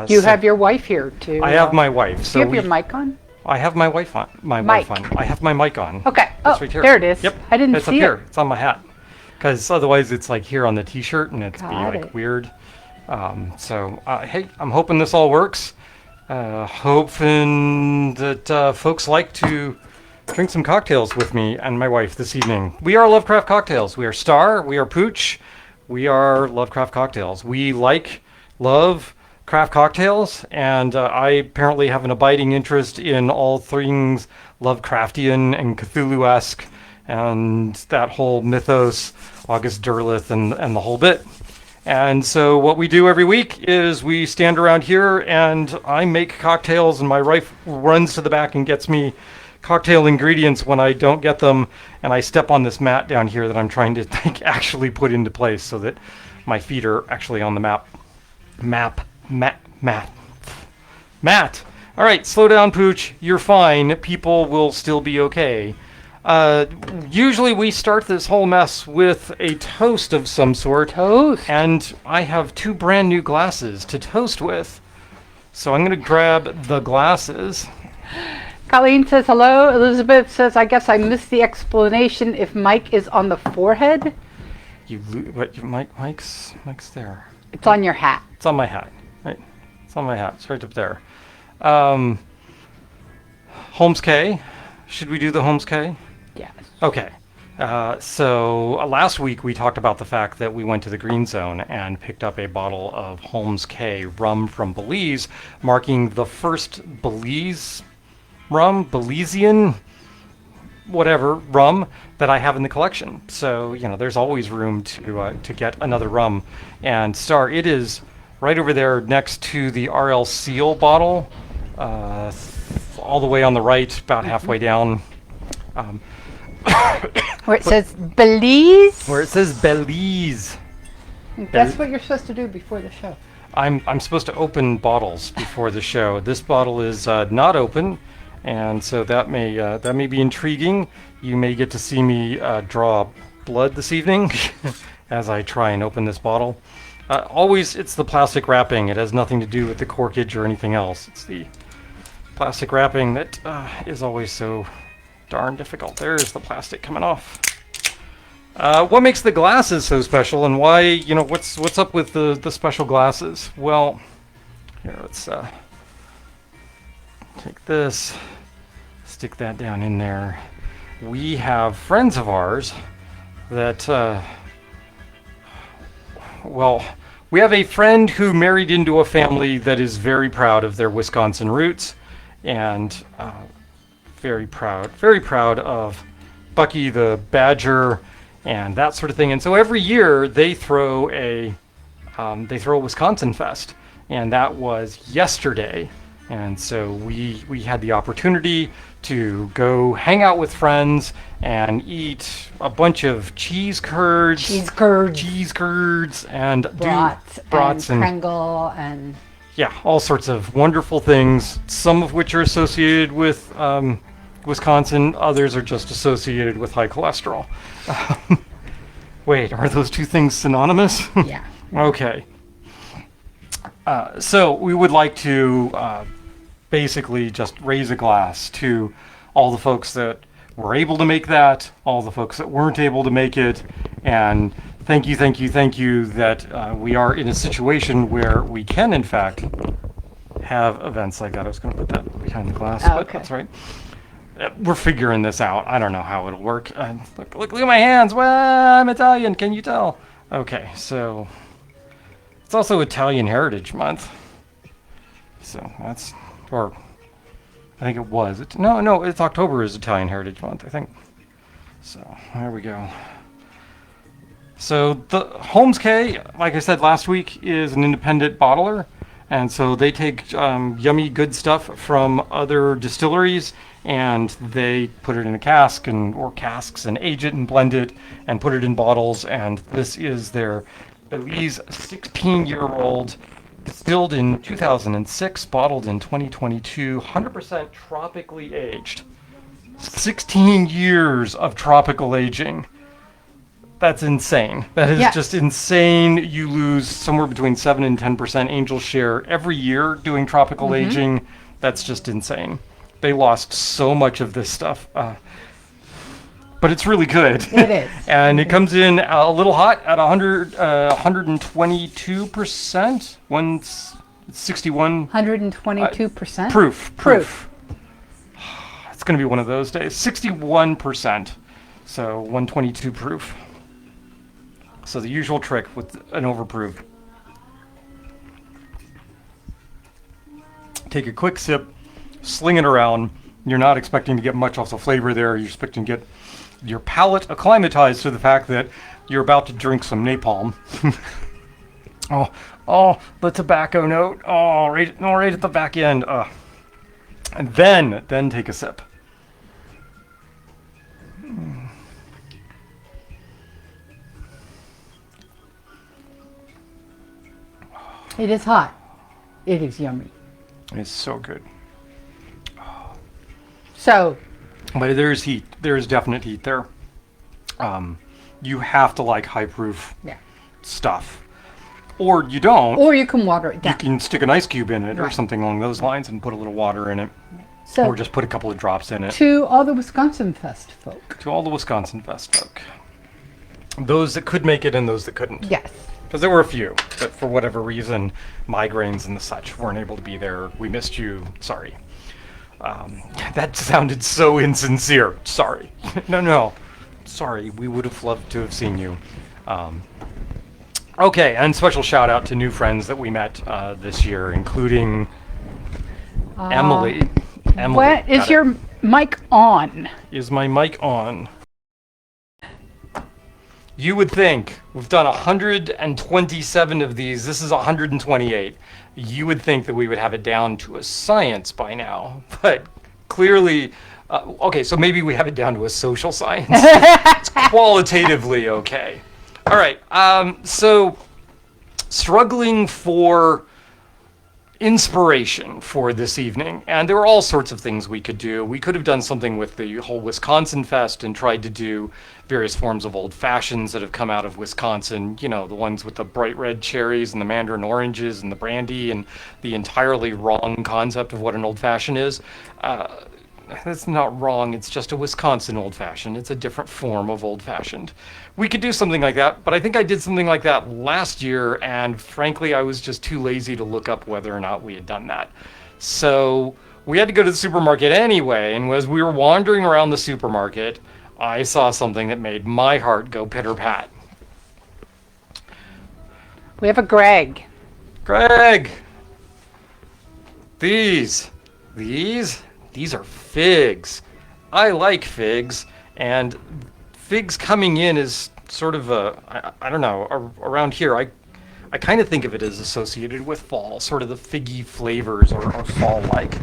You have your wife here too. I have my wife. Do you have your mic on? I have my wife on. Wife on. I have my mic on. Okay. It's Oh, right here. there it is. Yep. I didn't it's see up here. it. It's on my hat. Because otherwise it's like here on the t-shirt and it's Got it. weird. Hey, I'm hoping this all works. Hoping that folks like to drink some cocktails with me and my wife this evening. We are Lovecraft Cocktails. We are Star. We are Pooch. We are Lovecraft Cocktails. We love craft cocktails, and I apparently have an abiding interest in all things Lovecraftian and Cthulhu-esque and that whole mythos, August Derleth, and the whole bit. And so what we do every week is we stand around here and I make cocktails, and my wife runs to the back and gets me cocktail ingredients when I don't get them, and I step on this mat down here that I'm trying to actually put into place so that my feet are actually on the mat. All right, slow down, Pooch. You're fine. People will still be okay. Usually we start this whole mess with a toast of some sort. Toast. And I have two brand new glasses to toast with. So I'm going to grab the glasses. Colleen says hello. Elizabeth says, I guess I missed the explanation if Mike is on the forehead. Mike's there. It's on your hat. It's on my hat. Right. It's on my hat. It's right up there. Holmes K. Should we do the Holmes K? Yes. Okay. So last week we talked about the fact that we went to the Green Zone and picked up a bottle of Holmes K rum from Belize, marking the first Belizean, whatever, rum that I have in the collection. So, there's always room to get another rum. And Star, it is right over there next to the RL Seal bottle, all the way on the right, about halfway down. Where it says Belize? Where it says Belize. That's what you're supposed to do before the show. I'm supposed to open bottles before the show. This bottle is not open, and so that may be intriguing. You may get to see me draw blood this evening as I try and open this bottle. Always, it's the plastic wrapping. It has nothing to do with the corkage or anything else. It's the plastic wrapping that is always so darn difficult. There's the plastic coming off. What makes the glasses so special, and why, what's up with the special glasses? Well, here, let's take this, stick that down in there. We have friends of ours that, we have a friend who married into a family that is very proud of their Wisconsin roots, and very proud of Bucky the Badger and that sort of thing. And so every year they throw a Wisconsin Fest, and that was yesterday. And so we had the opportunity to go hang out with friends and eat a bunch of cheese curds, and brats and Pringle and all sorts of wonderful things. Some of which are associated with Wisconsin, others are just associated with high cholesterol. Wait, are those two things synonymous? Yeah. Okay. So we would like to basically just raise a glass to all the folks that were able to make that, all the folks that weren't able to make it, and thank you that we are in a situation where we can, in fact, have events like that. I was going to put that behind the glass, but okay. That's right. We're figuring this out. I don't know how it'll work. Look at my hands. Well, I'm Italian. Can you tell? Okay, so it's also Italian Heritage Month. So that's, or I think it was. No, it's October is Italian Heritage Month, I think. So there we go. So the Holmes K, like I said last week, is an independent bottler. And so they take yummy, good stuff from other distilleries, and they put it in a cask or casks and age it and blend it and put it in bottles. And this is their Belize 16-year-old, distilled in 2006, bottled in 2022, 100% tropically aged. 16 years of tropical aging. That's insane. That is Yes. just insane. You lose somewhere between 7 and 10% angel share every year doing tropical aging. That's just insane. They lost so much of this stuff. But it's really good. It is. And it comes in a little hot at 122%. 161 122%. proof. It's going to be one of those days. 61%. So 122 proof. So the usual trick with an overproof. Take a quick sip, sling it around. You're not expecting to get much off the flavor there. You're expecting to get your palate acclimatized to the fact that you're about to drink some napalm. oh, the tobacco note. Oh, right at the back end. And then take a sip. It is hot. It is yummy. It's so good. So, But there is heat. There is definite heat there. You have to like high proof yeah. stuff. Or you don't. Or you can water it You down. can stick an ice cube in it or Right. something along those lines and put a little water in it. So, Or just put a couple of drops in it. to all the Wisconsin Fest folk. To all the Wisconsin Fest folk. Those that could make it and those that couldn't. Yes. Because there were a few that for whatever reason, migraines and the such, weren't able to be there. We missed you. Sorry. That sounded so insincere. Sorry. No. Sorry. We would have loved to have seen you. Okay, and special shout out to new friends that we met this year, including Emily. Emily. What is got it. your mic on? Is my mic on? You would think we've done 127 of these. This is 128. You would think that we would have it down to a science by now, but clearly, okay, so maybe we have it down to a social science. It's qualitatively okay. All right, so struggling for inspiration for this evening, and there were all sorts of things we could do. We could have done something with the whole Wisconsin Fest and tried to do various forms of old fashions that have come out of Wisconsin, you know, the ones with the bright red cherries and the mandarin oranges and the brandy and the entirely wrong concept of what an old fashioned is. That's not wrong, it's just a Wisconsin old fashioned. It's a different form of old fashioned. We could do something like that, but I think I did something like that last year, and frankly, I was just too lazy to look up whether or not we had done that. So we had to go to the supermarket anyway, and as we were wandering around the supermarket, I saw something that made my heart go pitter-pat. We have a Greg. Greg! These are figs. I like figs, and figs coming in is sort of I don't know, around here, I kind of think of it as associated with fall, sort of the figgy flavors are fall-like.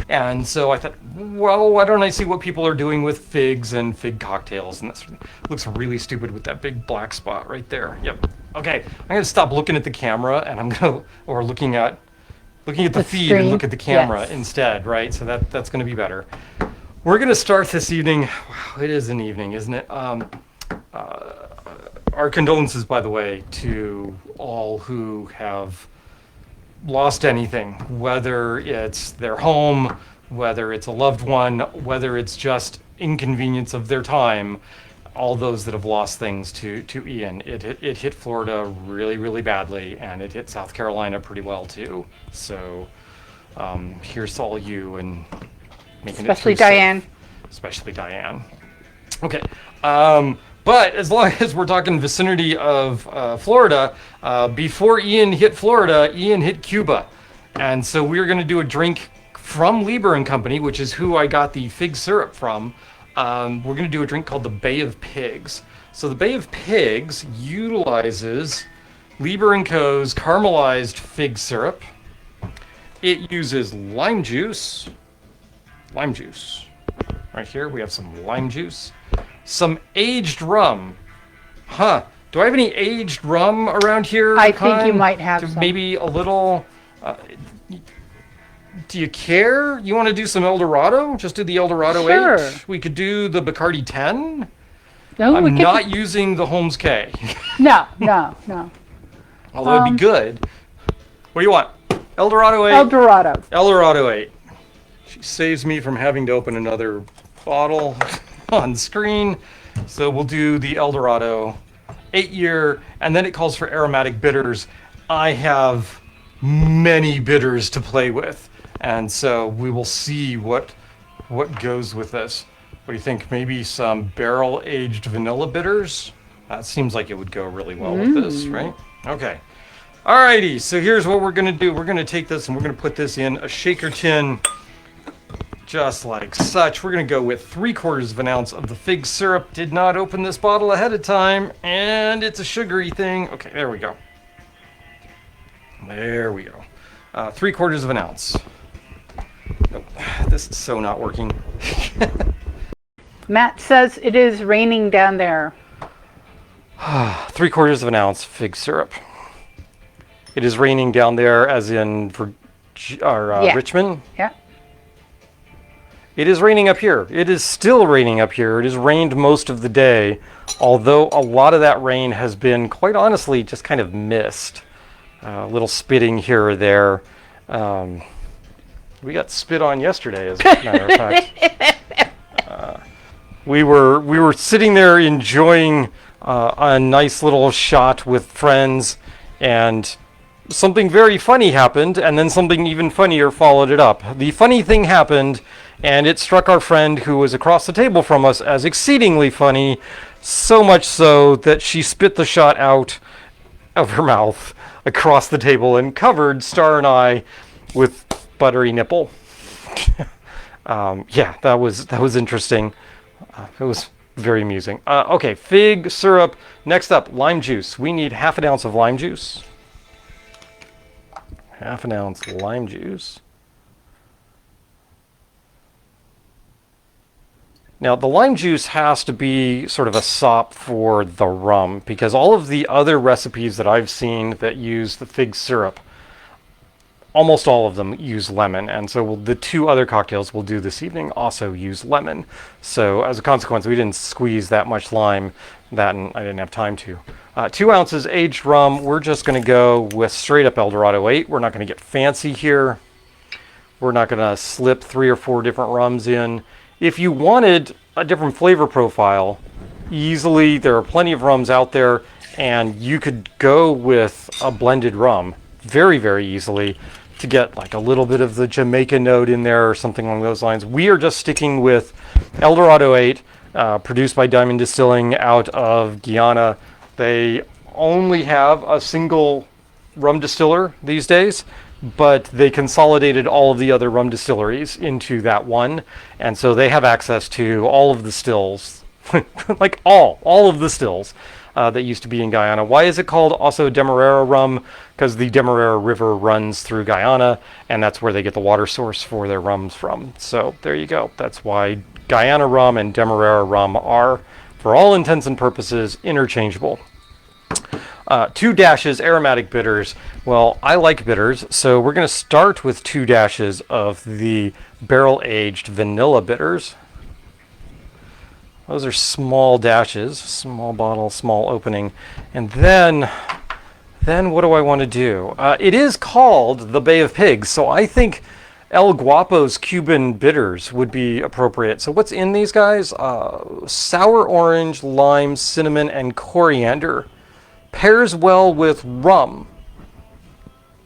And so I thought, well, why don't I see what people are doing with figs and fig cocktails? And that looks really stupid with that big black spot right there. Yep. Okay, I'm going to stop looking at the camera, and I'm going to, or looking at the feed and screen. look at the camera Yes. instead, right? So that's going to be better. We're going to start this evening. Wow, it is an evening, isn't it? Our condolences, by the way, to all who have lost anything, whether it's their home, whether it's a loved one, whether it's just inconvenience of their time. All those that have lost things to Ian. It hit Florida really, really badly, and it hit South Carolina pretty well too. So here's to all you and making Especially it through safe. Diane. Especially Diane. Okay. But as long as we're talking vicinity of Florida, before Ian hit Florida, Ian hit Cuba. And so we're going to do a drink from Liber Company, which is who I got the fig syrup from. We're going to do a drink called the Bay of Pigs. So the Bay of Pigs utilizes Liber Co.'s caramelized fig syrup. It uses lime juice. Right here, we have some lime juice. Some aged rum. Huh. Do I have any aged rum around here? I think you might have some. Maybe a little... do you care? You want to do some El Dorado? Just do the El Dorado Sure. 8? We could do the Bacardi 10. No, we I'm could not using the Holmes K. no. Although it'd be good. What do you want? Eldorado 8? Eldorado. Eldorado 8. She saves me from having to open another bottle on screen. So we'll do the Eldorado 8-year, and then it calls for aromatic bitters. I have many bitters to play with, and so we will see what goes with this. What do you think? Maybe some barrel-aged vanilla bitters? That seems like it would go really well with this, right? Okay. Alrighty, so here's what we're gonna do. We're gonna take this and we're gonna put this in a shaker tin, just like such. We're gonna go with 3/4 of an ounce of the fig syrup. Did not open this bottle ahead of time, and it's a sugary thing. Okay, there we go. There we go. 3/4 of an ounce. Oh, this is so not working. Matt says it is raining down there. 3/4 of an ounce fig syrup. It is raining down there, as in Yeah. Richmond. Yeah. It is raining up here. It is still raining up here. It has rained most of the day, although a lot of that rain has been, quite honestly, just kind of mist. A little spitting here or there. We got spit on yesterday, as a matter of fact. We were sitting there enjoying a nice little shot with friends, and something very funny happened, and then something even funnier followed it up. The funny thing happened, and it struck our friend who was across the table from us as exceedingly funny, so much so that she spit the shot out of her mouth across the table and covered Star and I with buttery nipple. Yeah, that was interesting. It was very amusing. Okay, fig syrup. Next up, lime juice. We need 1/2 ounce of lime juice. 1/2 ounce lime juice. Now, the lime juice has to be sort of a sop for the rum, because all of the other recipes that I've seen that use the fig syrup, almost all of them use lemon, and so the 2 other cocktails we'll do this evening also use lemon. So as a consequence, we didn't squeeze that much lime, and I didn't have time to. 2 ounces aged rum. We're just going to go with straight up Eldorado 8. We're not going to get fancy here. We're not going to slip 3 or 4 different rums in. If you wanted a different flavor profile, easily, there are plenty of rums out there, and you could go with a blended rum very, very easily to get like a little bit of the Jamaica note in there or something along those lines. We are just sticking with Eldorado 8, produced by Diamond Distilling out of Guyana. They only have a single rum distiller these days, but they consolidated all of the other rum distilleries into that one, and so they have access to all of the stills, like all of the stills that used to be in Guyana. Why is it called also Demerara rum? Because the Demerara River runs through Guyana, and that's where they get the water source for their rums from. So there you go. That's why Guyana rum and Demerara rum are, for all intents and purposes, interchangeable. 2 dashes aromatic bitters. Well, I like bitters, so we're going to start with 2 dashes of the barrel-aged vanilla bitters. Those are small dashes, small bottle, small opening. And then what do I want to do? It is called the Bay of Pigs, so I think El Guapo's Cuban bitters would be appropriate. So what's in these guys? Sour orange, lime, cinnamon, and coriander. Pairs well with rum.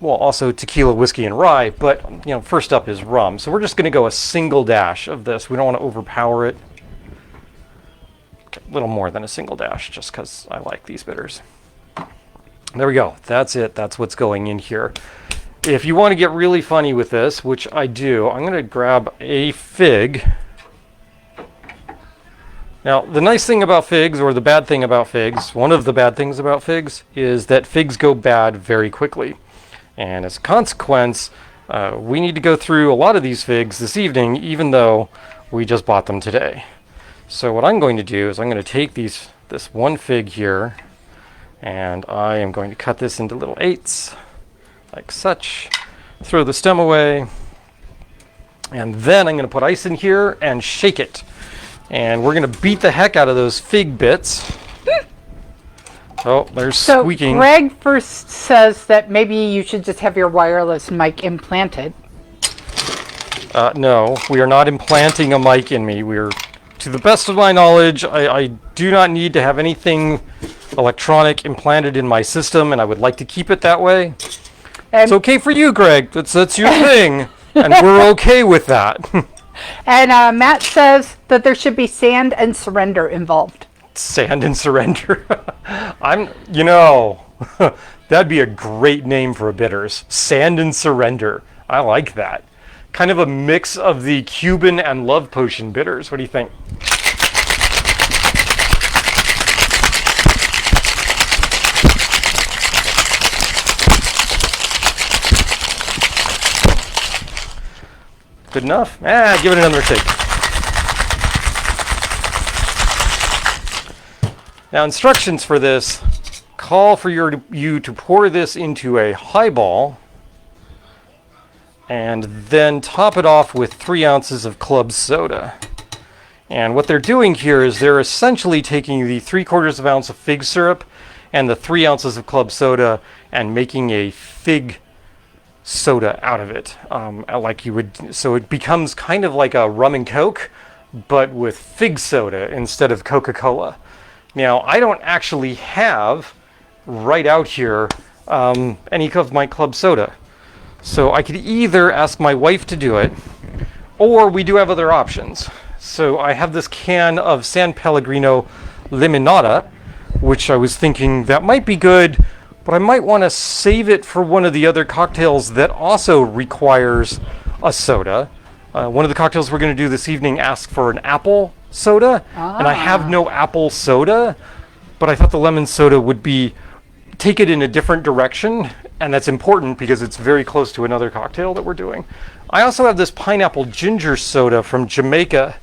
Well, also tequila, whiskey, and rye, but first up is rum. So we're just going to go a single dash of this. We don't want to overpower it. Okay, a little more than a single dash, just because I like these bitters. There we go. That's it. That's what's going in here. If you want to get really funny with this, which I do, I'm going to grab a fig. Now, the nice thing about figs, or the bad thing about figs, one of the bad things about figs, is that figs go bad very quickly. And as a consequence, we need to go through a lot of these figs this evening, even though we just bought them today. So what I'm going to do is I'm going to take this one fig here, and I am going to cut this into little 8s, like such. Throw the stem away, and then I'm going to put ice in here and shake it. And we're going to beat the heck out of those fig bits. Oh, there's So squeaking. Greg first says that maybe you should just have your wireless mic implanted. No, we are not implanting a mic in me. We're, to the best of my knowledge, I do not need to have anything electronic implanted in my system, and I would like to keep it that way. And, It's okay for you, Greg. That's your thing, and we're okay with that. and Matt says that there should be sand and surrender involved. Sand and surrender. That'd be a great name for a bitters. Sand and surrender. I like that. Kind of a mix of the Cuban and love potion bitters. What do you think? Good enough? Give it another shake. Now, instructions for this call for you to pour this into a highball and then top it off with 3 ounces of club soda. And what they're doing here is they're essentially taking the 3/4 ounce of fig syrup and the 3 ounces of club soda and making a fig soda out of it. So it becomes kind of like a rum and coke, but with fig soda instead of Coca-Cola. Now, I don't actually have right out here any of my club soda. So I could either ask my wife to do it, or we do have other options. So I have this can of San Pellegrino Limonada, which I was thinking that might be good, but I might want to save it for one of the other cocktails that also requires a soda. One of the cocktails we're going to do this evening asks for an apple soda, and I have no apple soda, but I thought the lemon soda would take it in a different direction, and that's important because it's very close to another cocktail that we're doing. I also have this pineapple ginger soda from Jamaica,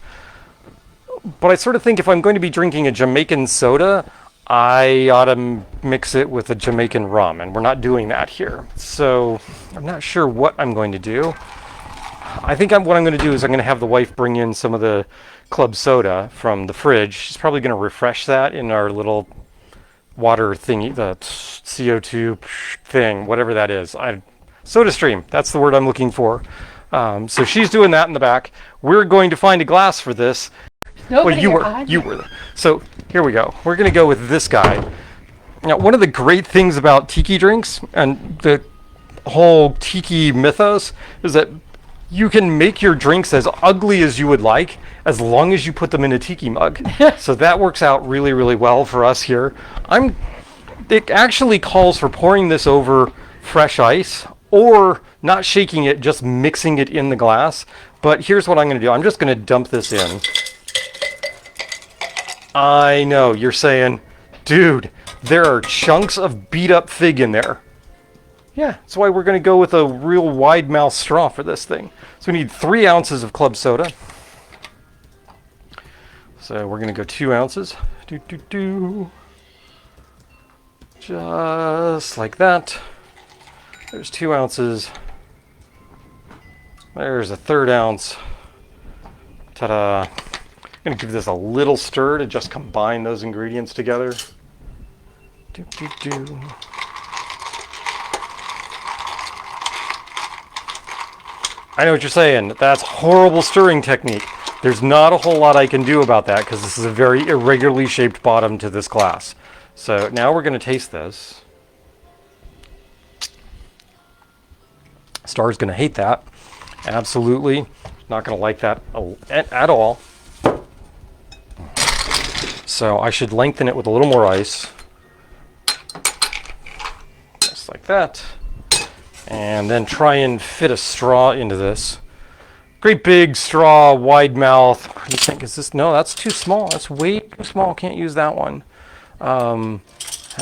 but I sort of think if I'm going to be drinking a Jamaican soda, I ought to mix it with a Jamaican rum, and we're not doing that here. So I'm not sure what I'm going to do. I think what I'm going to do is I'm going to have the wife bring in some of the club soda from the fridge. She's probably going to refresh that in our little water thingy, the CO2 thing, whatever that is. Soda stream, that's the word I'm looking for. So she's doing that in the back. We're going to find a glass for this. Well, you were. So here we go. We're going to go with this guy. Now, one of the great things about tiki drinks and the whole tiki mythos is that you can make your drinks as ugly as you would like as long as you put them in a tiki mug. So that works out really, really well for us here. It actually calls for pouring this over fresh ice or not shaking it, just mixing it in the glass. But here's what I'm going to do. I'm just going to dump this in. I know, you're saying, dude, there are chunks of beat up fig in there. Yeah, that's why we're going to go with a real wide mouth straw for this thing. So we need 3 ounces of club soda. So we're going to go 2 ounces. Just like that. There's 2 ounces. There's a 1/3 ounce. Ta-da. I'm going to give this a little stir to just combine those ingredients together. I know what you're saying. That's horrible stirring technique. There's not a whole lot I can do about that because this is a very irregularly shaped bottom to this glass. So now we're going to taste this. Star's going to hate that. Absolutely. Not going to like that at all. So I should lengthen it with a little more ice. Just like that. And then try and fit a straw into this. Great big straw, wide mouth. What do you think? Is this? No, that's too small. That's way too small. Can't use that one. How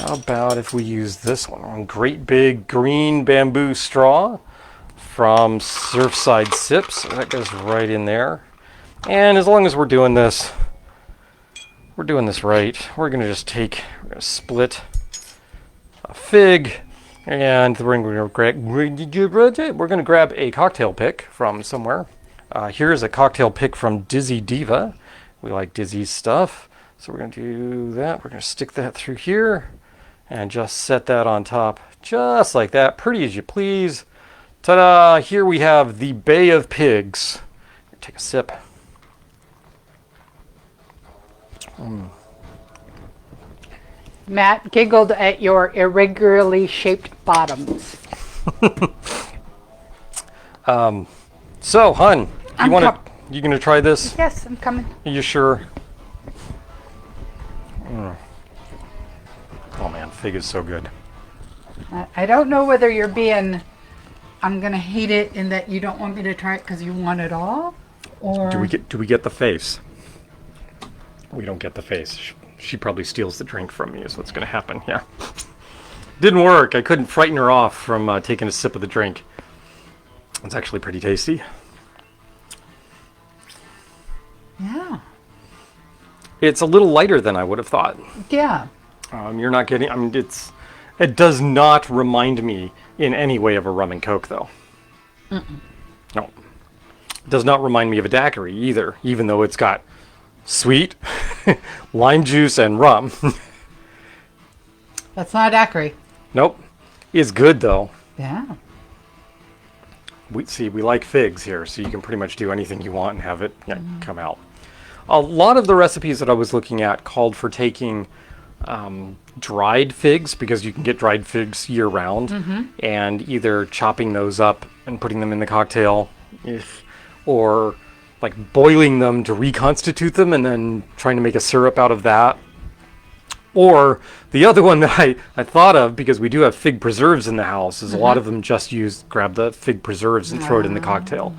about if we use this one? Great big green bamboo straw from Surfside Sips. So that goes right in there. And as long as we're doing this right, we're going to split a fig. And we're going to grab a cocktail pick from somewhere. Here's a cocktail pick from Dizzy Diva. We like Dizzy's stuff. So we're going to do that. We're going to stick that through here and just set that on top just like that. Pretty as you please. Ta-da! Here we have the Bay of Pigs. Take a sip. Matt giggled at your irregularly shaped bottoms. So, hun, you gonna try this? Yes, I'm coming. Are you sure? Oh man, fig is so good. I don't know whether you're being, I'm gonna hate it in that you don't want me to try it because you want it all, or Do we get the face? We don't get the face. She probably steals the drink from me. Is what's gonna happen. Yeah. Didn't work. I couldn't frighten her off from taking a sip of the drink. It's actually pretty tasty. Yeah. It's a little lighter than I would have thought. Yeah. You're not getting. I mean, it does not remind me in any way of a rum and coke, though. No. It does not remind me of a daiquiri either, even though it's got sweet, lime juice, and rum. That's not a daiquiri. Nope. It's good, though. Yeah. We like figs here, so you can pretty much do anything you want and have it come out. A lot of the recipes that I was looking at called for taking dried figs, because you can get dried figs year round, and either chopping those up and putting them in the cocktail, or like boiling them to reconstitute them and then trying to make a syrup out of that. Or the other one that I thought of, because we do have fig preserves in the house, is a lot of them just grab the fig preserves and throw it in the cocktail.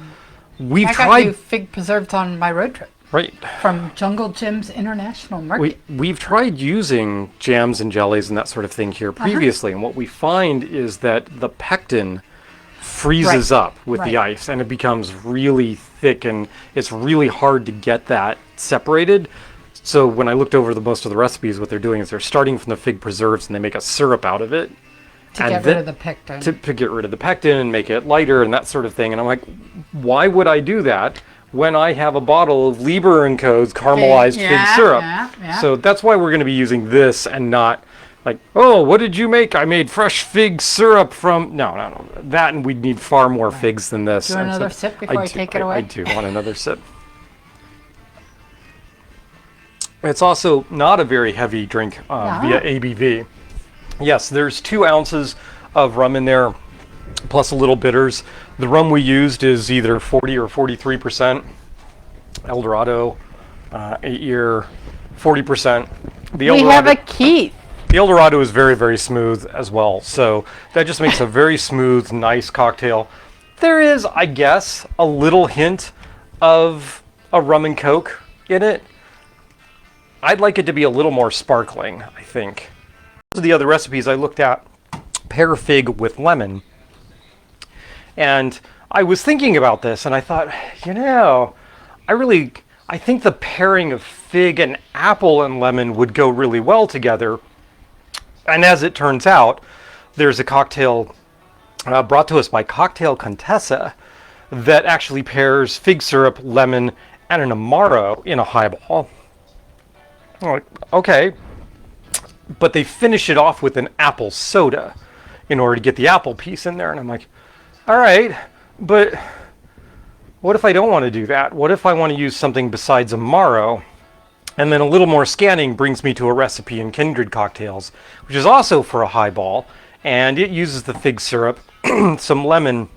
I got you fig preserves on my road trip. Right. From Jungle Jim's International Market. We've tried using jams and jellies and that sort of thing here previously, and what we find is that the pectin freezes up with the ice, and it becomes really thick, and it's really hard to get that separated. So when I looked over most of the recipes, what they're doing is they're starting from the fig preserves, and they make a syrup out of it. To get rid of the pectin. To get rid of the pectin and make it lighter and that sort of thing. And I'm like, why would I do that when I have a bottle of Liber Co.'s caramelized fig syrup? Yeah. So that's why we're going to be using this and not like, oh, what did you make? I made fresh fig syrup from... No. That, and we'd need far more figs than this. Do you want another sip before I take it away? I do want another sip. It's also not a very heavy drink via ABV. Yes, there's 2 ounces of rum in there, plus a little bitters. The rum we used is either 40 or 43%. Eldorado, 8-year, 40%. We have a Keith. The Eldorado is very, very smooth as well. So that just makes a very smooth, nice cocktail. There is, I guess, a little hint of a rum and coke in it. I'd like it to be a little more sparkling, I think. Those are the other recipes I looked at. Pear fig with lemon. And I was thinking about this, and I thought, I think the pairing of fig and apple and lemon would go really well together. And as it turns out, there's a cocktail brought to us by Contessa that actually pairs fig syrup, lemon, and an Amaro in a highball. I'm like, okay. But they finish it off with an apple soda in order to get the apple piece in there. And I'm like, all right, but what if I don't want to do that? What if I want to use something besides Amaro? And then a little more scanning brings me to a recipe in Kindred Cocktails, which is also for a highball. And it uses the fig syrup, some lemon,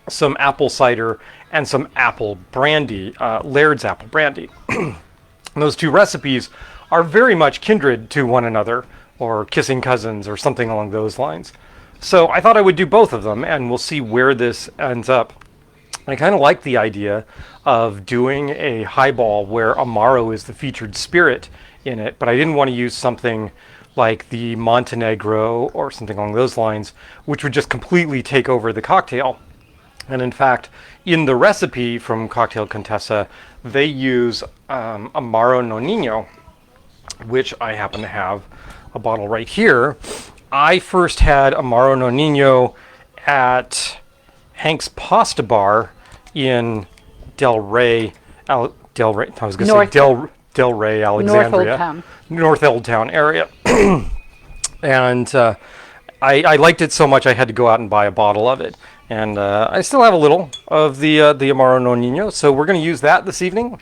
some apple cider, and some apple brandy, Laird's apple brandy. And those 2 recipes are very much kindred to one another, or kissing cousins, or something along those lines. So I thought I would do both of them, and we'll see where this ends up. I kind of like the idea of doing a highball where Amaro is the featured spirit in it, but I didn't want to use something like the Montenegro or something along those lines, which would just completely take over the cocktail. And in fact, in the recipe from Cocktail Contessa, they use Amaro No Niño, which I happen to have a bottle right here. I first had Amaro No Niño at Hank's Pasta Bar in Del Rey, Delray. I was going to say Delray, Alexandria, North Old Town area, and I liked it so much I had to go out and buy a bottle of it. And I still have a little of the Amaro No Nino, so we're going to use that this evening.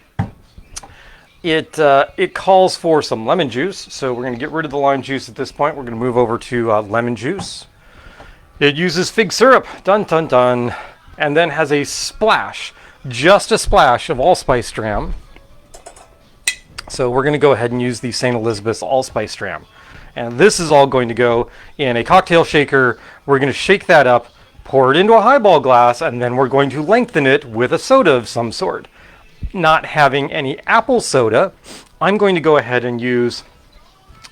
It calls for some lemon juice, so we're going to get rid of the lime juice at this point. We're going to move over to lemon juice. It uses fig syrup, dun dun dun, and then has a splash, just a splash of allspice dram. So we're going to go ahead and use the St. Elizabeth's allspice dram. And this is all going to go in a cocktail shaker. We're going to shake that up, pour it into a highball glass, and then we're going to lengthen it with a soda of some sort. Not having any apple soda, I'm going to go ahead and use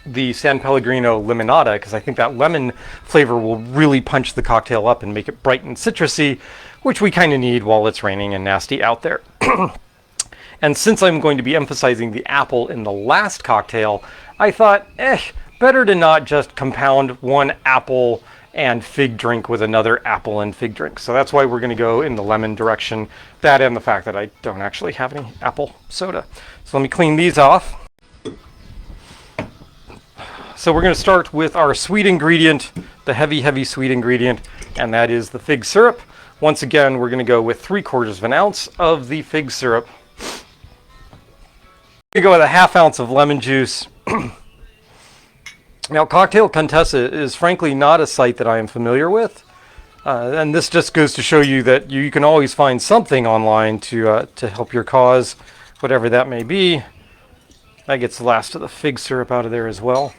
the San Pellegrino Limonada, because I think that lemon flavor will really punch the cocktail up and make it bright and citrusy, which we kind of need while it's raining and nasty out there. And since I'm going to be emphasizing the apple in the last cocktail, I thought, better to not just compound one apple and fig drink with another apple and fig drink. So that's why we're going to go in the lemon direction. That and the fact that I don't actually have any apple soda. So let me clean these off. So we're going to start with our sweet ingredient, the heavy sweet ingredient, and that is the fig syrup. Once again, we're going to go with 3/4 ounce of the fig syrup. We go with a 1/2 ounce of lemon juice. Now, Cocktail Contessa is frankly not a site that I am familiar with, and this just goes to show you that you can always find something online to help your cause, whatever that may be. That gets the last of the fig syrup out of there as well.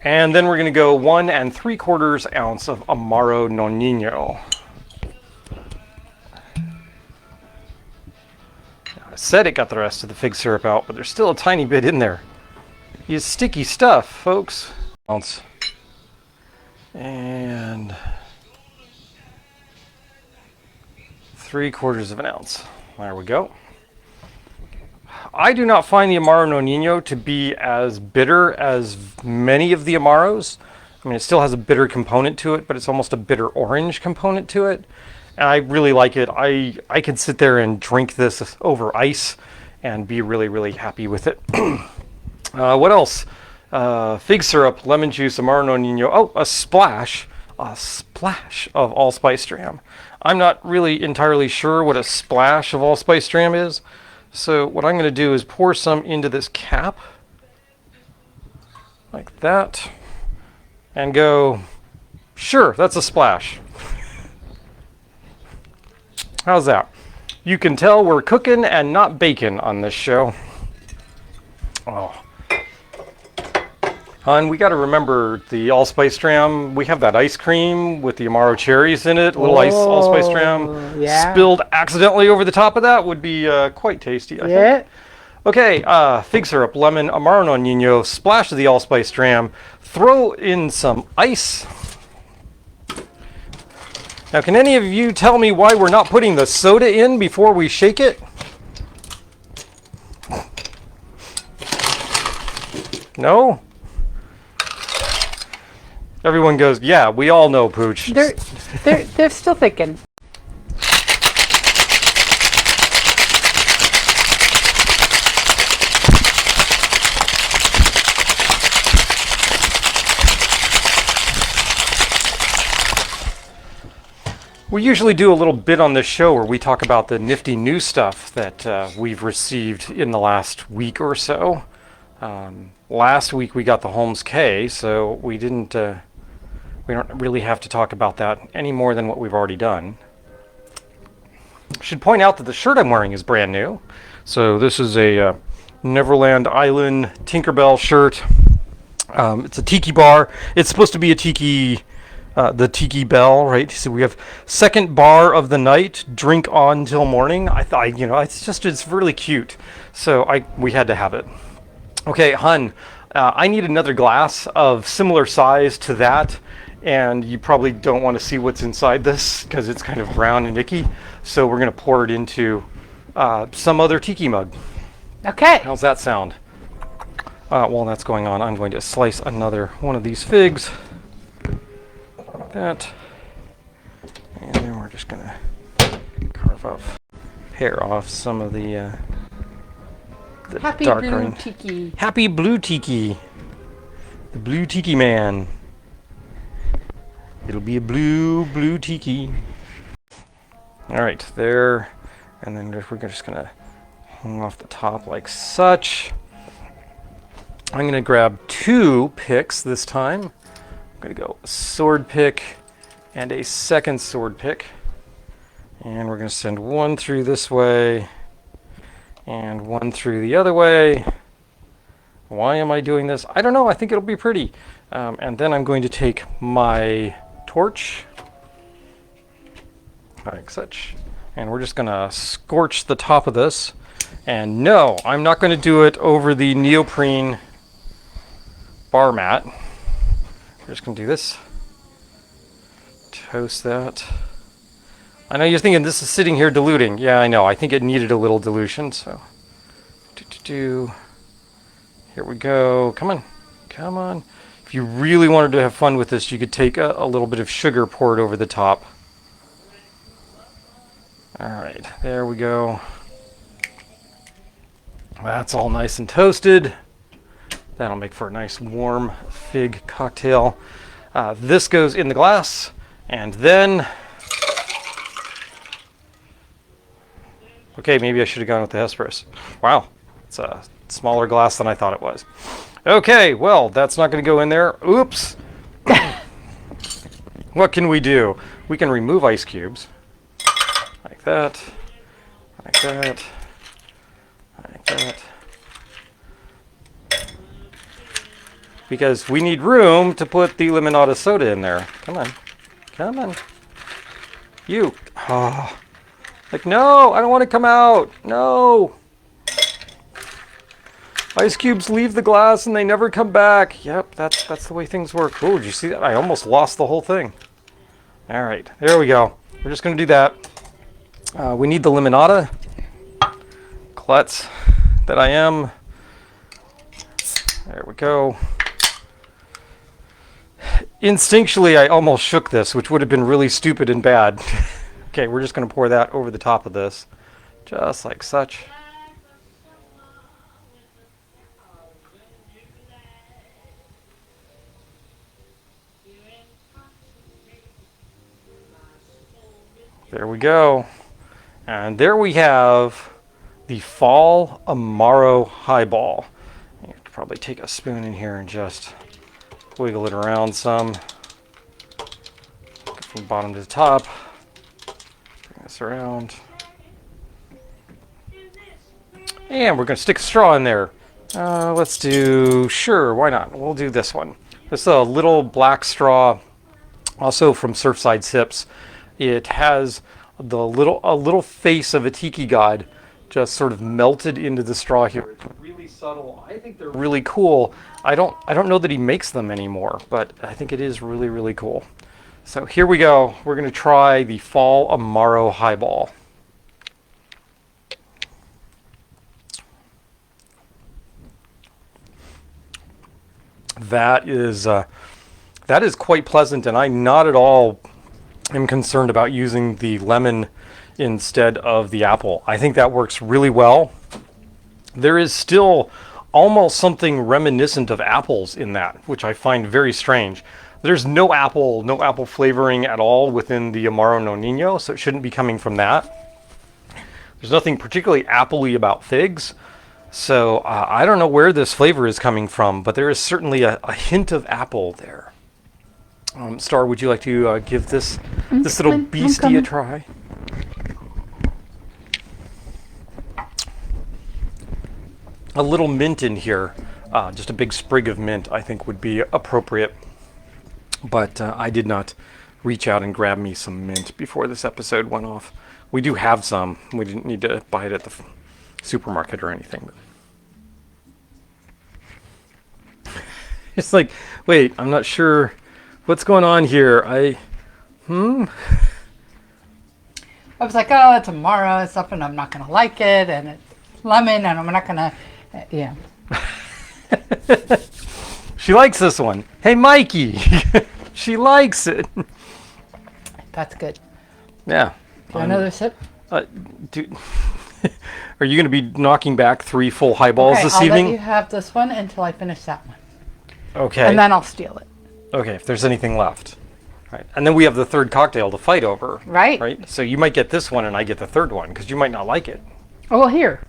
And then we're going to go 1 3/4 ounce of Amaro No Nino. I said it got the rest of the fig syrup out, but there's still a tiny bit in there. It's sticky stuff, folks. Ounce. And 3/4 ounce. There we go. I do not find the Amaro No Nino to be as bitter as many of the Amaros. I mean, it still has a bitter component to it, but it's almost a bitter orange component to it. And I really like it. I could sit there and drink this over ice and be really happy with it. What else? Fig syrup, lemon juice, Amaro No Nino. Oh, a splash of allspice dram. I'm not really entirely sure what a splash of allspice dram is. So what I'm going to do is pour some into this cap, like that, and go, sure, that's a splash. How's that? You can tell we're cooking and not baking on this show. Oh. Hon, we got to remember the allspice dram. We have that ice cream with the Amaro cherries in it. A little ice allspice dram spilled accidentally over the top of that would be quite tasty, I think. Okay, fig syrup, lemon, Amaro No Nino, splash of the allspice dram. Throw in some ice. Now, can any of you tell me why we're not putting the soda in before we shake it? No? Everyone goes, yeah, we all know, Pooch. They're still thinking. We usually do a little bit on this show where we talk about the nifty new stuff that we've received in the last week or so. Last week we got the Holmes K, so we don't really have to talk about that any more than what we've already done. Should point out that the shirt I'm wearing is brand new. So this is a Neverland Island Tinkerbell shirt. It's a tiki bar. It's supposed to be a tiki, the tiki bell, right? So we have second bar of the night, drink on till morning. I thought, it's really cute. So we had to have it. Okay, hun, I need another glass of similar size to that. And you probably don't want to see what's inside this because it's kind of brown and icky. So we're going to pour it into some other tiki mug. Okay. How's that sound? While that's going on, I'm going to slice another one of these figs. Like that. And then we're just going to carve off pare off some of the Happy dark blue green. tiki. Happy blue tiki. The blue tiki man. It'll be a blue tiki. All right, there. And then we're just gonna hang off the top like such. I'm gonna grab 2 picks this time. I'm gonna go a sword pick and a second sword pick. And we're gonna send one through this way and one through the other way. Why am I doing this? I don't know. I think it'll be pretty. And then I'm going to take my torch, like such, and we're just going to scorch the top of this. And no, I'm not going to do it over the neoprene bar mat. We're just going to do this. Toast that. I know you're thinking this is sitting here diluting. Yeah, I know. I think it needed a little dilution, so here we go. Come on. Come on. If you really wanted to have fun with this, you could take a little bit of sugar, pour it over the top. All right, there we go. That's all nice and toasted. That'll make for a nice warm fig cocktail. This goes in the glass, and then... Okay, maybe I should have gone with the Hesperus. Wow, it's a smaller glass than I thought it was. Okay, well, that's not going to go in there. Oops. What can we do? We can remove ice cubes. Like that. Like that. Like that. Because we need room to put the limonada soda in there. Come on. Come on. You. Oh. Like, no, I don't want to come out. No. Ice cubes leave the glass and they never come back. Yep, that's the way things work. Oh, did you see that? I almost lost the whole thing. All right, there we go. We're just going to do that. We need the limonada. Klutz that I am. There we go. Instinctually, I almost shook this, which would have been really stupid and bad. Okay, we're just going to pour that over the top of this, just like such. There we go. And there we have the Fall Amaro Highball. You could probably take a spoon in here and just wiggle it around some. From bottom to the top. Bring this around. And we're going to stick a straw in there. Let's do, sure, why not? We'll do this one. This is a little black straw, also from Surfside Sips. It has a little face of a tiki god just sort of melted into the straw here. It's really subtle. I think they're really cool. I don't know that he makes them anymore, but I think it is really, really cool. So here we go. We're going to try the Fall Amaro Highball. That is quite pleasant, and I'm not at all am concerned about using the lemon instead of the apple. I think that works really well. There is still almost something reminiscent of apples in that, which I find very strange. There's no apple flavoring at all within the Amaro No Niño, so it shouldn't be coming from that. There's nothing particularly appley about figs, so I don't know where this flavor is coming from, but there is certainly a hint of apple there. Star, would you like to give this little beastie a try? A little mint in here, just a big sprig of mint, I think would be appropriate. But I did not reach out and grab me some mint before this episode went off. We do have some. We didn't need to buy it at the supermarket or anything. It's like, wait, I'm not sure. What's going on here? I was like, oh, it's Amaro and stuff, and I'm not going to like it, and it's lemon, and I'm not going to, yeah. She likes this one. Hey, Mikey. She likes it. That's good. Yeah. Another sip? Do, are you going to be knocking back 3 full highballs this I'll evening? let you have this one until I finish that one. Okay. And then I'll steal it. Okay, if there's anything left. Right. And then we have the third cocktail to fight over. Right. Right? So you might get this one and I get the third one because you might not like it. Oh, well, here.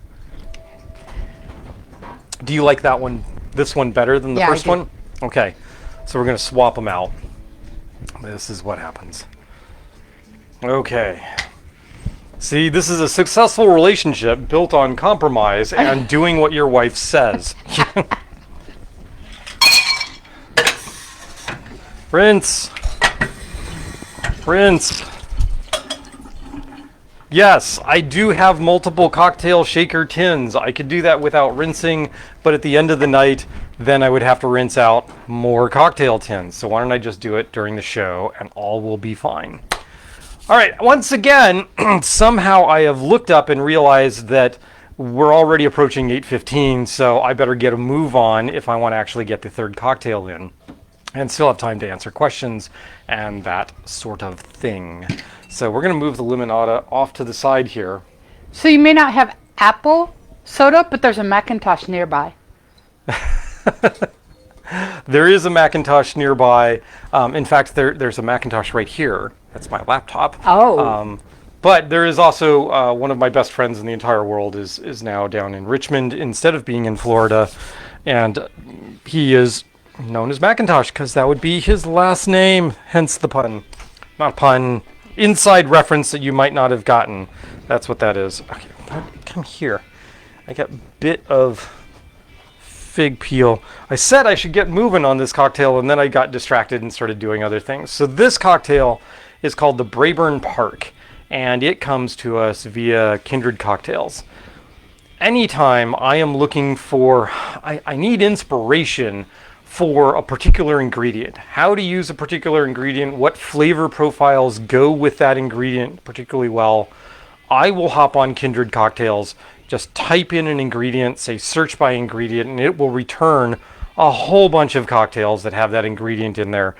Do you like that one, this one better than the Yeah, I first do. one? Okay. So we're going to swap them out. This is what happens. Okay. See, this is a successful relationship built on compromise and doing what your wife says. Rinse. Rinse. Yes, I do have multiple cocktail shaker tins. I could do that without rinsing, but at the end of the night, then I would have to rinse out more cocktail tins. So why don't I just do it during the show and all will be fine. All right, once again, somehow I have looked up and realized that we're already approaching 8:15, so I better get a move on if I want to actually get the third cocktail in and still have time to answer questions and that sort of thing. So we're going to move the limonada off to the side here. So you may not have apple soda, but there's a Macintosh nearby. There is a Macintosh nearby. In fact, there's a Macintosh right here. That's my laptop. Oh. But there is also one of my best friends in the entire world is now down in Richmond instead of being in Florida. And he is known as Macintosh because that would be his last name, hence the pun. Not pun, inside reference that you might not have gotten. That's what that is. Okay, come here. I got a bit of fig peel. I said I should get moving on this cocktail and then I got distracted and started doing other things. So this cocktail is called the Braeburn Park and it comes to us via Kindred Cocktails. Anytime I am looking for, I need inspiration for a particular ingredient, how to use a particular ingredient, what flavor profiles go with that ingredient particularly well, I will hop on Kindred Cocktails, just type in an ingredient, say search by ingredient, and it will return a whole bunch of cocktails that have that ingredient in there.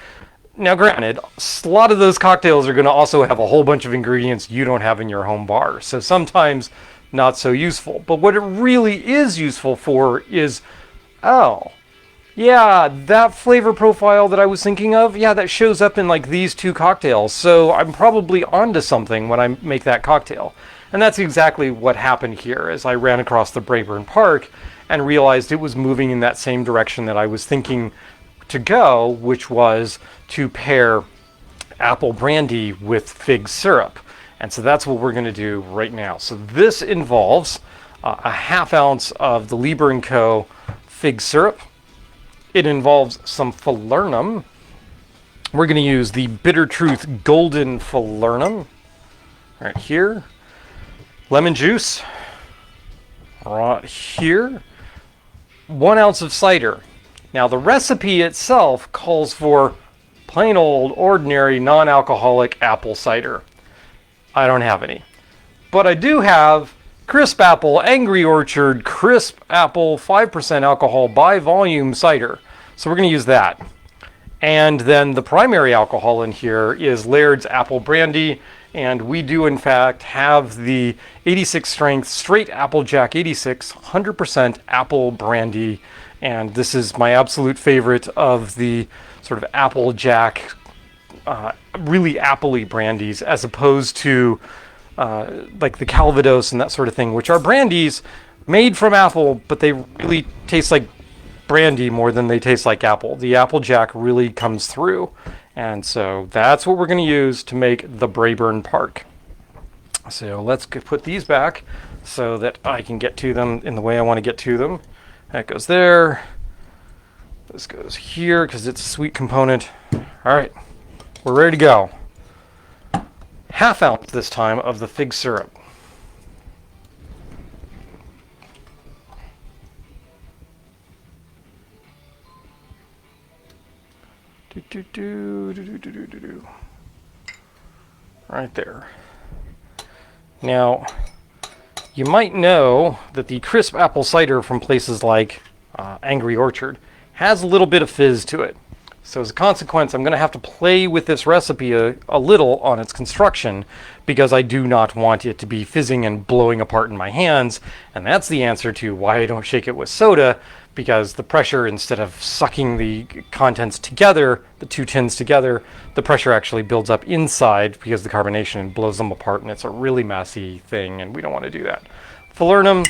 Now granted, a lot of those cocktails are going to also have a whole bunch of ingredients you don't have in your home bar, so sometimes not so useful. But what it really is useful for is, oh, yeah, that flavor profile that I was thinking of, yeah, that shows up in like these 2 cocktails. So I'm probably onto something when I make that cocktail. And that's exactly what happened here as I ran across the Braeburn Park and realized it was moving in that same direction that I was thinking to go, which was to pair apple brandy with fig syrup. And so that's what we're going to do right now. So this involves a half ounce of the Liber Co fig syrup. It involves some falernum. We're going to use the Bitter Truth Golden Falernum right here. Lemon juice right here. 1 ounce of cider. Now the recipe itself calls for plain old ordinary non-alcoholic apple cider. I don't have any. But I do have Crisp Apple Angry Orchard Crisp Apple 5% alcohol by volume cider. So we're going to use that. And then the primary alcohol in here is Laird's Apple Brandy. And we do in fact have the 86 strength straight Applejack 86 100% apple brandy. And this is my absolute favorite of the sort of Applejack, really appley brandies as opposed to like the Calvados and that sort of thing, which are brandies made from apple, but they really taste like brandy more than they taste like apple. The Applejack really comes through. And so that's what we're going to use to make the Braeburn Park. So let's put these back so that I can get to them in the way I want to get to them. That goes there. This goes here because it's a sweet component. All right, we're ready to go. Half ounce this time of the fig syrup. Right there. Now, you might know that the crisp apple cider from places like Angry Orchard has a little bit of fizz to it. So as a consequence, I'm going to have to play with this recipe a little on its construction because I do not want it to be fizzing and blowing apart in my hands. And that's the answer to why I don't shake it with soda, because the pressure, instead of sucking the contents together, the two tins together, the pressure actually builds up inside because the carbonation and blows them apart, and it's a really messy thing, and we don't want to do that. Falernum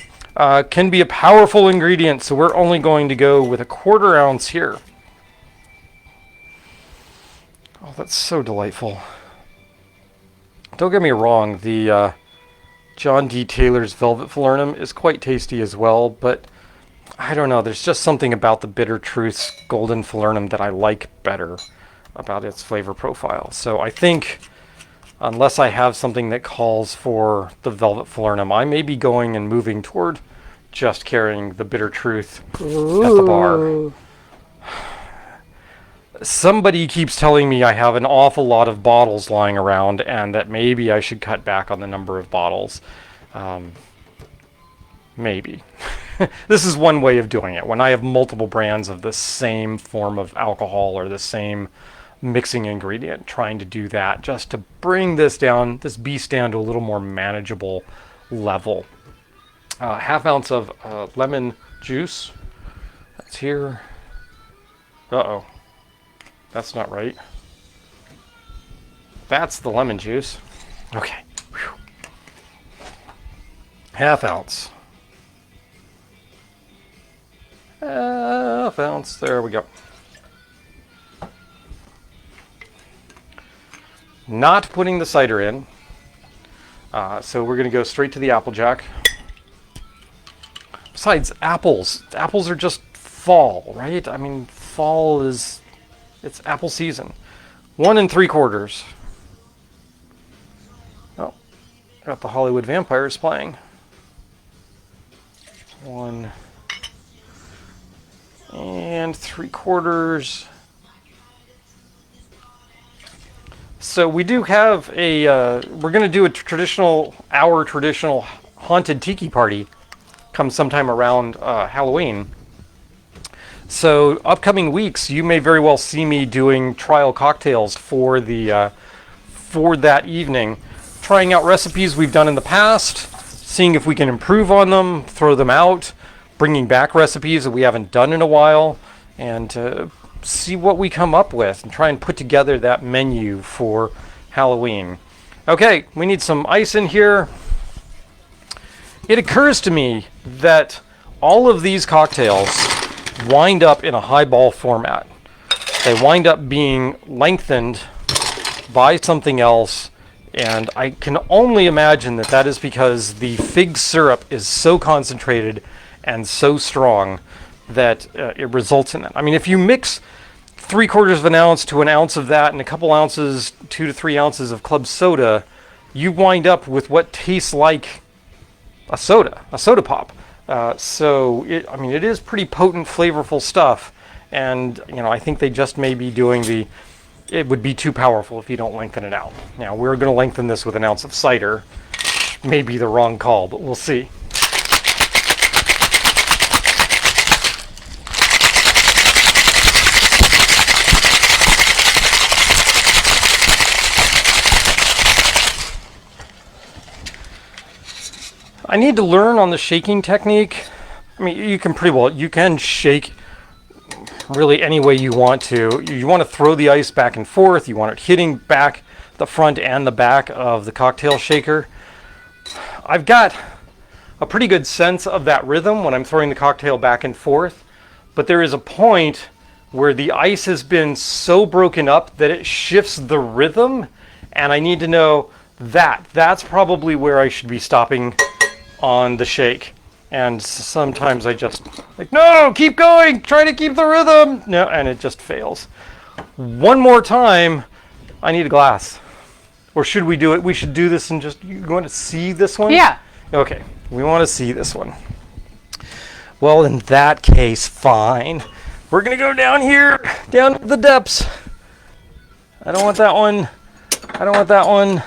can be a powerful ingredient, so we're only going to go with 1/4 ounce here. Oh, that's so delightful. Don't get me wrong, the John D. Taylor's Velvet Falernum is quite tasty as well, but I don't know, there's just something about the Bitter Truth's Golden Falernum that I like better about its flavor profile. So I think, unless I have something that calls for the Velvet Falernum, I may be going and moving toward just carrying the Bitter Truth at the bar. Somebody keeps telling me I have an awful lot of bottles lying around and that maybe I should cut back on the number of bottles. Maybe. This is one way of doing it. When I have multiple brands of the same form of alcohol or the same mixing ingredient, trying to do that just to bring this beast down to a little more manageable level. 1/2 ounce of lemon juice. That's here. Uh-oh. That's not right. That's the lemon juice. Okay. Whew. 1/2 ounce. 1/2 ounce. There we go. Not putting the cider in. So we're going to go straight to the Applejack. Besides, apples. Apples are just fall, right? I mean, fall is... It's apple season. 1 3/4. Oh, got the Hollywood Vampires playing. 1 3/4. So we do have a, we're going to do our traditional haunted tiki party come sometime around Halloween. So upcoming weeks, you may very well see me doing trial cocktails for that evening, trying out recipes we've done in the past, seeing if we can improve on them, throw them out, bringing back recipes that we haven't done in a while, and see what we come up with and try and put together that menu for Halloween. Okay, we need some ice in here. It occurs to me that all of these cocktails wind up in a highball format. They wind up being lengthened by something else, and I can only imagine that that is because the fig syrup is so concentrated and so strong that it results in that. I mean, if you mix 3/4 of an ounce to an ounce of that and a couple ounces, 2 to 3 ounces of club soda, you wind up with what tastes like a soda pop. It is pretty potent, flavorful stuff, and I think they just may be doing it would be too powerful if you don't lengthen it out. Now, we're going to lengthen this with an ounce of cider. May be the wrong call, but we'll see. I need to learn on the shaking technique. I mean, you can shake really any way you want to. You want to throw the ice back and forth. You want it hitting back the front and the back of the cocktail shaker. I've got a pretty good sense of that rhythm when I'm throwing the cocktail back and forth, but there is a point where the ice has been so broken up that it shifts the rhythm, and I need to know that's probably where I should be stopping on the shake. And sometimes I just no, keep going, try to keep the rhythm. No, and it just fails. One more time. I need a glass. Or should we do it? We should do this and you want to see this one? Yeah. Okay, we want to see this one. Well, in that case, fine. We're going to go down here, down to the depths. I don't want that one. I don't want that one.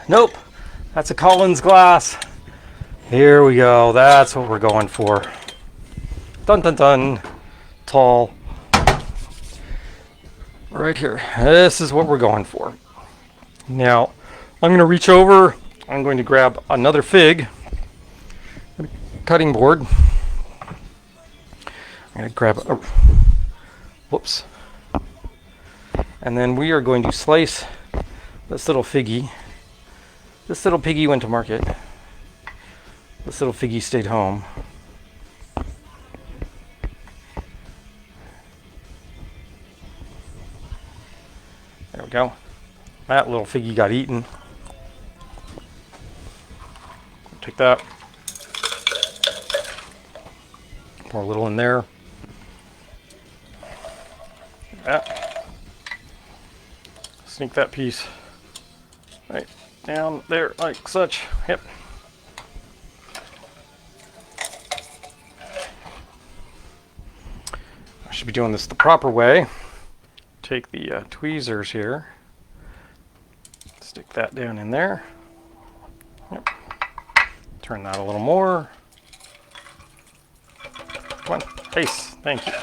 Nope. That's a Collins glass. Here we go. That's what we're going for. Dun dun dun. Tall. Right here. This is what we're going for. Now, I'm going to reach over. I'm going to grab another fig, cutting board. I'm going to grab a, whoops. And then we are going to slice this little figgy. This little piggy went to market. This little figgy stayed home. There we go. That little figgy got eaten. Take that. Pour a little in there. That. Sneak that piece right down there like such. Yep. I should be doing this the proper way. Take the tweezers here. Stick that down in there. Yep. Turn that a little more. Come on, Ace, thank you.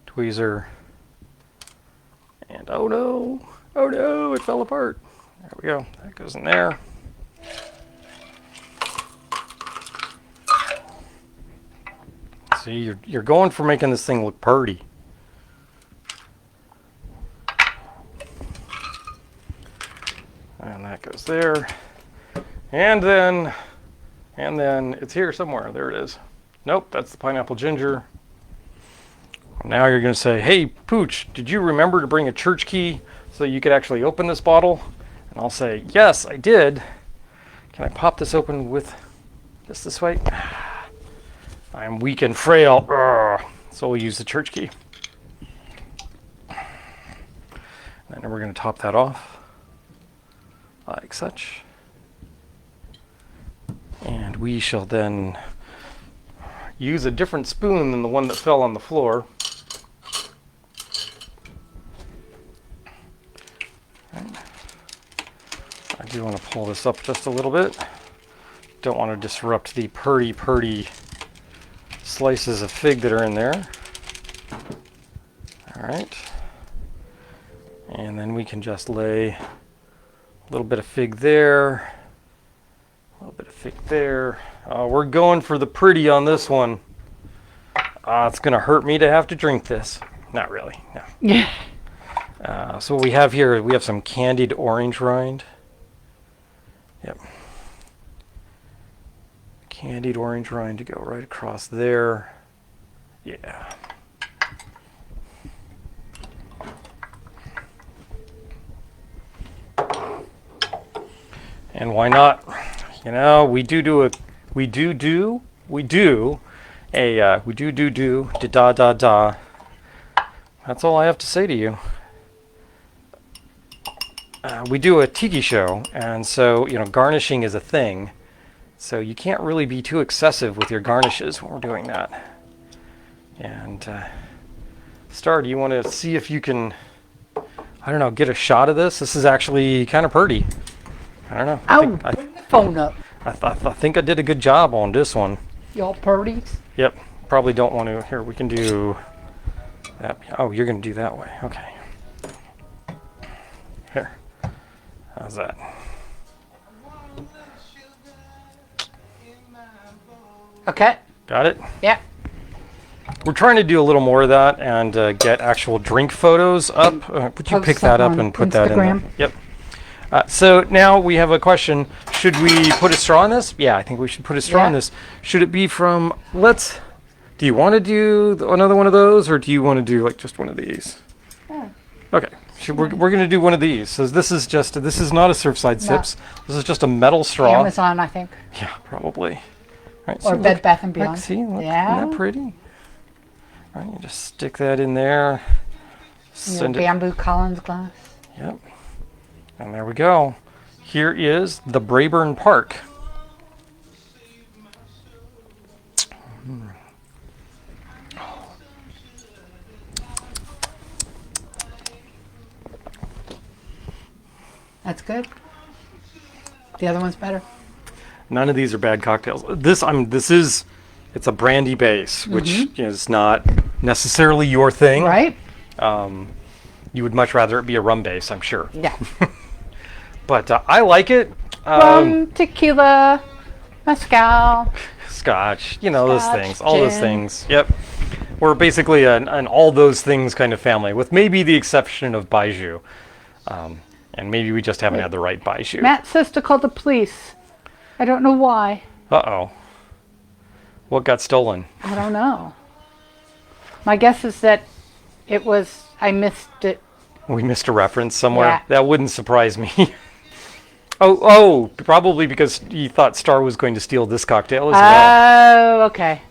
Tweezer. And oh no, it fell apart. There we go, that goes in there. See, you're going for making this thing look pretty. And that goes there. And then it's here somewhere. There it is. Nope, that's the pineapple ginger. Now you're going to say, hey, Pooch, did you remember to bring a church key so you could actually open this bottle? And I'll say, yes, I did. Can I pop this open with just this way? I am weak and frail. So we'll use the church key. And then we're going to top that off like such. And we shall then use a different spoon than the one that fell on the floor. I do want to pull this up just a little bit. Don't want to disrupt the purdy slices of fig that are in there. All right. And then we can just lay a little bit of fig there. A little bit of fig there. We're going for the pretty on this one. It's going to hurt me to have to drink this. Not really, no. Yeah. So what we have here, we have some candied orange rind. Yep. Candied orange rind to go right across there. Yeah. And why not? You know, we do da da da. That's all I have to say to you. We do a tiki show, and so, you know, garnishing is a thing. So you can't really be too excessive with your garnishes when we're doing that. And Star, do you want to see if you can, I don't know, get a shot of this? This is actually kind of pretty. I don't know. Bring the phone up. I think I did a good job on this one. Y'all purdies? Yep. Probably don't want to. Here, we can do that. Oh, you're going to do that way. Okay. Here. How's that? Okay. Got it? Yeah. We're trying to do a little more of that and get actual drink photos up. Would you Post pick that that up on and put that in there? Instagram. Yep. So now we have a question. Should we put a straw in this? Yeah, I think we should put a straw in this. Should it be from, do you want to do another one of those, or do you want to do like just one of these? Oh. Okay. We're going to do one of these. So this is not a Surfside Sips. This is just a metal straw. Amazon, I think. Yeah, probably. All right, Or Bed Bath & Beyond. See, look, Yeah. isn't that pretty? All right, you just stick that in there. Your bamboo Collins glass. Yep. And there we go. Here is the Braeburn Park. That's good. The other one's better. None of these are bad cocktails. It's a brandy base, which is not necessarily your thing. Right? You would much rather it be a rum base, I'm sure. Yeah. But I like it. Rum, tequila, mezcal. Scotch, those Scotch, things, all those gin. things. Yep. We're basically an all those things kind of family, with maybe the exception of Baiju. And maybe we just haven't had the right Baiju. Matt says to call the police. I don't know why. Uh-oh. What got stolen? I don't know. My guess is that I missed it. We missed a reference somewhere? Yeah. That wouldn't surprise me. Oh, probably because you thought Star was going to steal this cocktail as well. Oh, okay.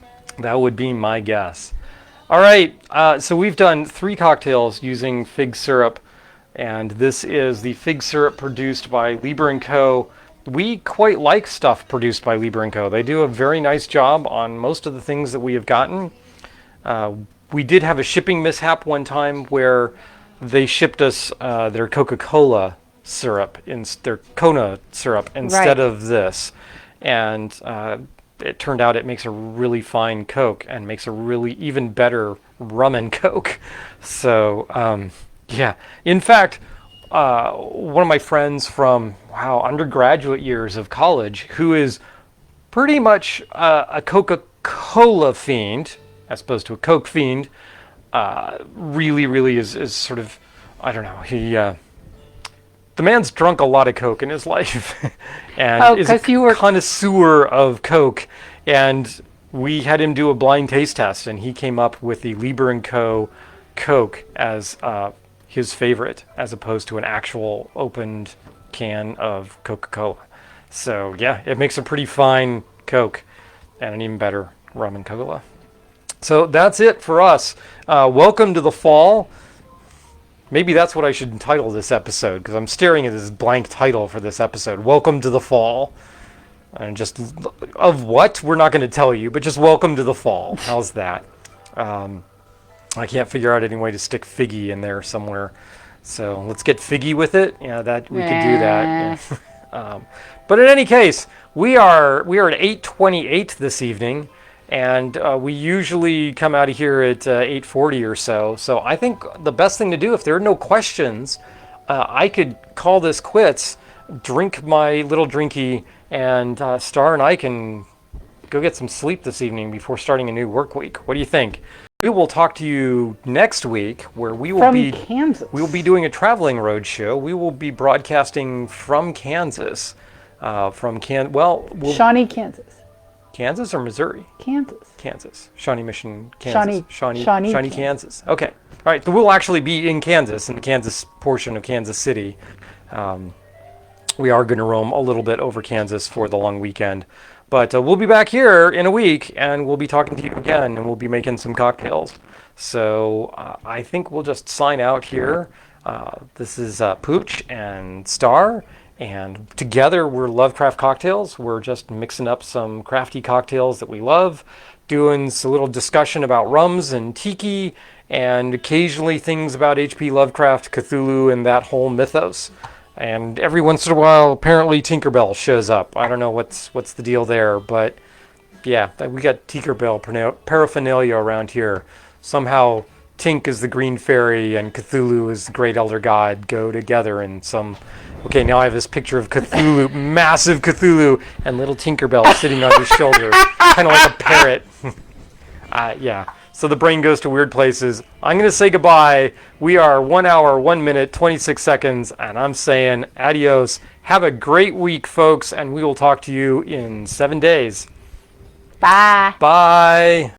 That would be my guess. All right, so we've done 3 cocktails using fig syrup, and this is the fig syrup produced by Liber Co. We quite like stuff produced by Liber Co. They do a very nice job on most of the things that we have gotten. We did have a shipping mishap one time where they shipped us their Coca-Cola syrup, their Kona syrup, instead of this. And it turned out it makes a really fine Coke and makes a really even better rum and Coke. So, yeah. In fact, one of my friends from, undergraduate years of college, who is pretty much a Coca-Cola fiend, as opposed to a Coke fiend, really is sort of, I don't know, the man's drunk a lot of Coke in his life, and is a connoisseur of Coke. And we had him do a blind taste test, and he came up with the Liber Co. Coke as his favorite, as opposed to an actual opened can of Coca-Cola. So yeah, it makes a pretty fine Coke, and an even better rum and cola. So that's it for us. Welcome to the fall. Maybe that's what I should entitle this episode, because I'm staring at this blank title for this episode. Welcome to the fall. And just of what? We're not going to tell you, but just welcome to the fall. How's that? I can't figure out any way to stick Figgy in there somewhere. So let's get Figgy with it. Yeah, that we could do that. Yeah. But in any case, we are at 8:28 this evening. And we usually come out of here at 8:40 or so. So I think the best thing to do, if there are no questions, I could call this quits, drink my little drinky, and Star and I can go get some sleep this evening before starting a new work week. What do you think? We will talk to you next week, where we will be Kansas. We will be doing a traveling road show. We will be broadcasting from Kansas, Shawnee, Kansas. Kansas or Missouri? Kansas. Shawnee Mission, Kansas. Shawnee, Kansas. Kansas. Okay. All right. So we'll actually be in Kansas, in the Kansas portion of Kansas City. We are going to roam a little bit over Kansas for the long weekend. But we'll be back here in a week, and we'll be talking to you again, and we'll be making some cocktails. So I think we'll just sign out here. This is Pooch and Star. And together we're Lovecraft Cocktails. We're just mixing up some crafty cocktails that we love, doing a little discussion about rums and tiki, and occasionally things about H.P. Lovecraft, Cthulhu, and that whole mythos. And every once in a while, apparently Tinkerbell shows up. I don't know what's the deal there, but yeah, we got Tinkerbell paraphernalia around here. Somehow Tink is the green fairy and Cthulhu is the great elder god go together in some... Okay, now I have this picture of Cthulhu, massive Cthulhu, and little Tinkerbell sitting on his shoulder, kind of like a parrot. Yeah, so the brain goes to weird places. I'm going to say goodbye. We are 1 hour, 1 minute, 26 seconds, and I'm saying adios. Have a great week, folks, and we will talk to you in 7 days. Bye. Bye.